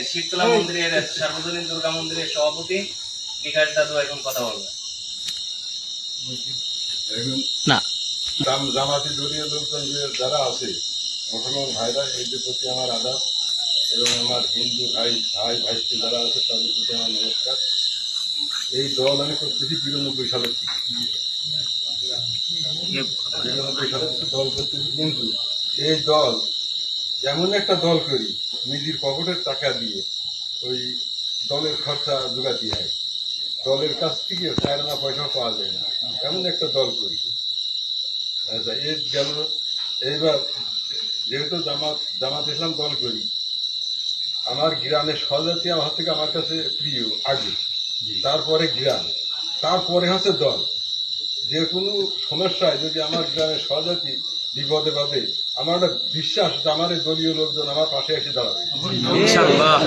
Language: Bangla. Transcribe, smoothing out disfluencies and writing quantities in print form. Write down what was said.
শিবতলা মন্দিরের সার্বজনীন দুর্গা মন্দিরের সভাপতি বিকাশ দাদু এখন কথা বলবে। না জামাতি দলীয় লোকজন যারা আছে মুসলমান ভাইরা এদের প্রতি আমার আদাব এবং আমার হিন্দু ভাইস্তি যারা আছে তাদের প্রতি আমার নমস্কার। এই দল আমি করতেছি 92 সালের থেকে, 92 সালের দল করতেছি। কিন্তু এই দল এমন একটা দল করি নিজের পকেটের টাকা দিয়ে ওই দলের খরচা জোগাতে হয়, দলের কাছ থেকে 4 আনা পয়সা পাওয়া যায় না, এমন একটা দল করি। আচ্ছা, এর গেল। এইবার যেহেতু জামাত ইসলাম দল করি, আমার গ্রামের স্বজাতি আমার থেকে আমার কাছে প্রিয় আগে, তারপরে গ্রাম, তারপরে হচ্ছে দল। যে কোনো সমস্যায় যদি আমার গ্রামের স্বজাতি বিপদে বাদে, আমার একটা বিশ্বাস যে আমার এই দলীয় লোকজন আমার পাশে এসে দাঁড়াবে। ইনশাআল্লাহ।